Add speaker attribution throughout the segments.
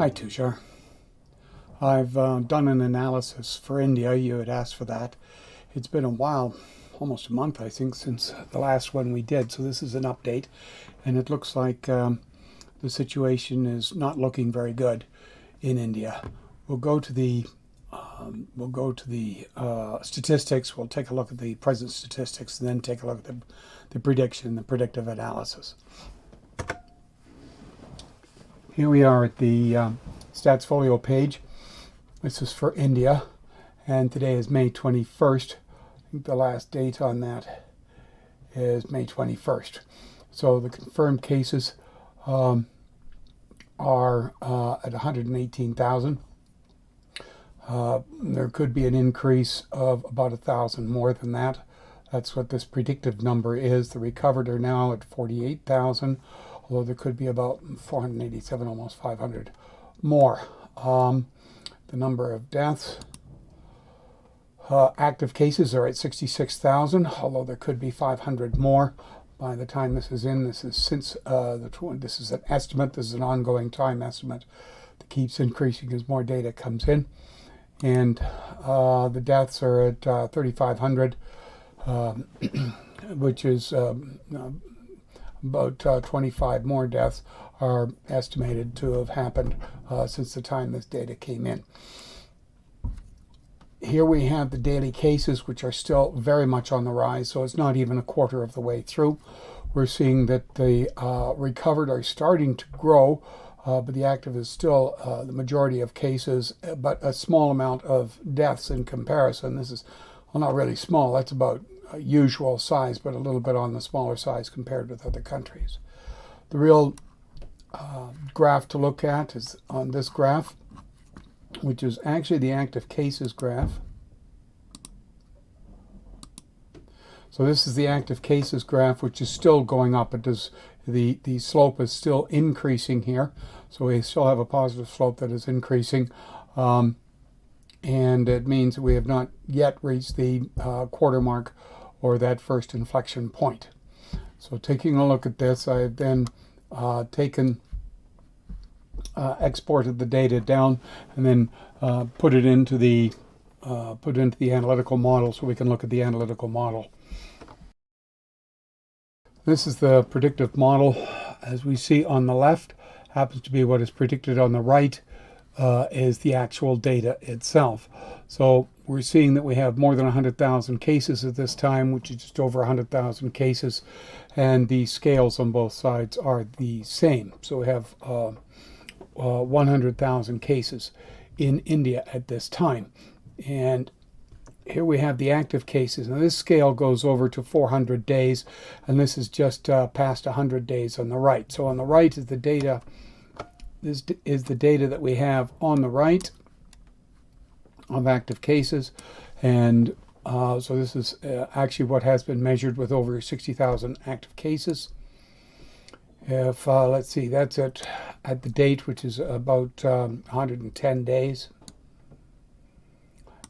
Speaker 1: Hi, Tushar. I've done an analysis for India. You had asked for that. It's been a while, almost a month, I think, since the last one we did. So this is an update, and it looks like the situation is not looking very good in India. We'll go to the statistics. We'll take a look at the present statistics, and then take a look at the prediction, the predictive analysis. Here we are at the Stats Folio page. This is for India, and today is May 21st. I think the last date on that is May 21st. So the confirmed cases are at 118,000. There could be an increase of about 1,000 more than that. That's what this predictive number is. The recovered are now at 48,000, although there could be about 487, almost 500 more. The number of deaths, active cases are at 66,000, although there could be 500 more by the time this is in. This is since this is an estimate. This is an ongoing time estimate that keeps increasing as more data comes in. And the deaths are at 3,500, which is about 25 more deaths are estimated to have happened since the time this data came in. Here we have the daily cases, which are still very much on the rise, so it's not even a quarter of the way through. We're seeing that the recovered are starting to grow, but the active is still the majority of cases, but a small amount of deaths in comparison. This is, well, not really small, that's about usual size, but a little bit on the smaller size compared with other countries. The real graph to look at is on this graph, which is actually the active cases graph. So this is the active cases graph, which is still going up. It does, the slope is still increasing here, so we still have a positive slope that is increasing, and it means that we have not yet reached the quarter mark or that first inflection point. So taking a look at this, I've then exported the data down and then put it into the analytical model, so we can look at the analytical model. This is the predictive model. As we see on the left, happens to be what is predicted on the right, is the actual data itself. So we're seeing that we have more than 100,000 cases at this time, which is just over 100,000 cases, and the scales on both sides are the same. So we have 100,000 cases in India at this time. And here we have the active cases. Now this scale goes over to 400 days, and this is just past 100 days on the right. So on the right is the data. This is the data that we have on the right of active cases, and so this is actually what has been measured with over 60,000 active cases. If let's see, that's at the date, which is about 110 days.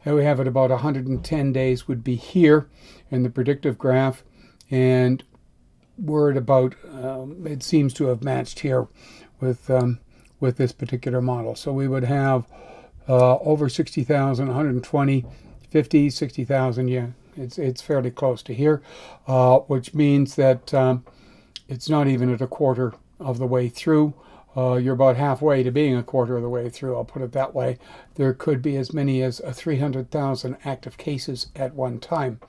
Speaker 1: Here we have it about 110 days would be here in the predictive graph, and we're at about it seems to have matched here with this particular model. So we would have over 60,000, 120, 50, 60,000. Yeah, it's fairly close to here, which means that it's not even at a quarter of the way through. You're about halfway to being a quarter of the way through, I'll put it that way. There could be as many as 300,000 active cases at one time.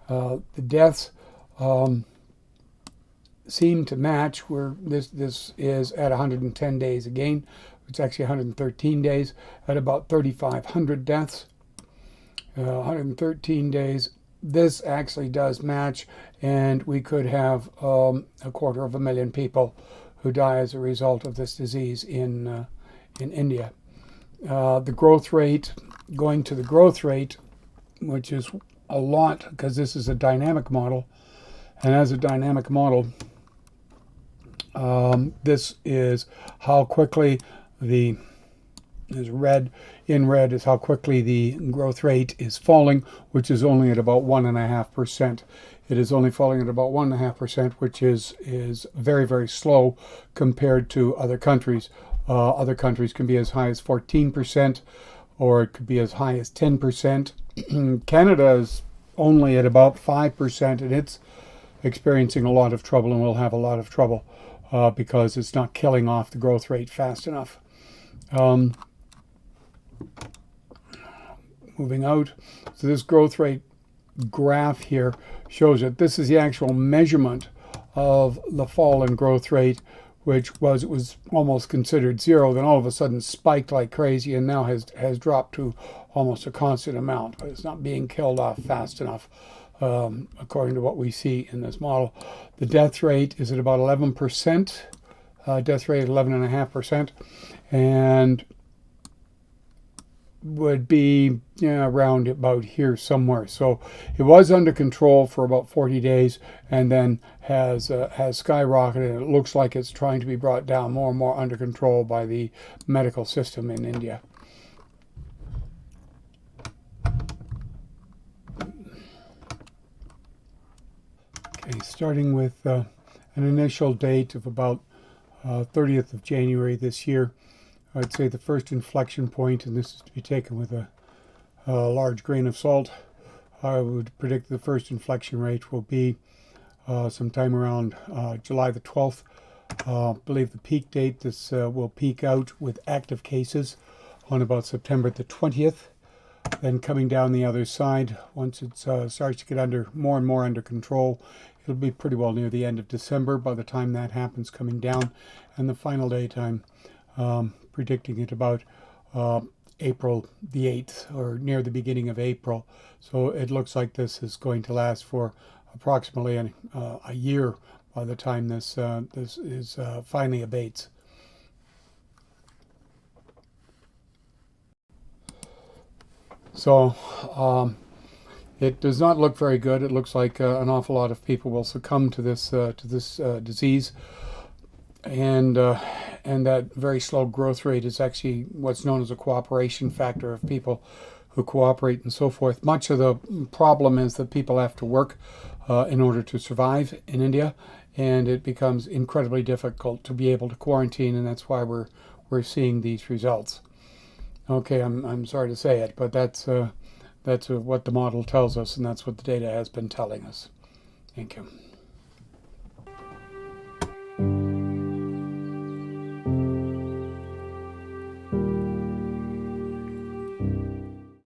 Speaker 1: The deaths seem to match where this is at 110 days again. It's actually 113 days at about 3,500 deaths. 113 days. This actually does match, and we could have 250,000 people who die as a result of this disease in India. The growth rate, going to the growth rate, which is a lot because this is a dynamic model, and as a dynamic model, this is how quickly in red is how quickly the growth rate is falling, which is only at about 1.5%. It is only falling at about 1.5%, which is very, very slow compared to other countries. Other countries can be as high as 14%, or it could be as high as 10%. Canada is only at about 5%, and it's experiencing a lot of trouble and will have a lot of trouble because it's not killing off the growth rate fast enough. Moving out, so this growth rate graph here shows it. This is the actual measurement of the fall in growth rate, which was, it was almost considered zero, then all of a sudden spiked like crazy and now has dropped to almost a constant amount, but it's not being killed off fast enough according to what we see in this model. The death rate is at about 11%, death rate 11.5%, and would be around about here somewhere. So it was under control for about 40 days and then has skyrocketed, and it looks like it's trying to be brought down more and more under control by the medical system in India. Okay, starting with an initial date of about 30th of January this year. I'd say the first inflection point, and this is to be taken with a large grain of salt, I would predict the first inflection rate will be sometime around July the 12th. I believe the peak date, this will peak out with active cases on about September the 20th. Then coming down the other side, once it starts to get more and more under control, it'll be pretty well near the end of December by the time that happens, coming down. And the final date, I'm predicting it about April the 8th, or near the beginning of April. So it looks like this is going to last for approximately a year by the time this is finally abates. So it does not look very good. It looks like an awful lot of people will succumb to this disease, and that very slow growth rate is actually what's known as a cooperation factor of people who cooperate and so forth. Much of the problem is that people have to work in order to survive in India, and it becomes incredibly difficult to be able to quarantine, and that's why we're seeing these results. Okay, I'm sorry to say it, but that's what the model tells us, and that's what the data has been telling us. Thank you.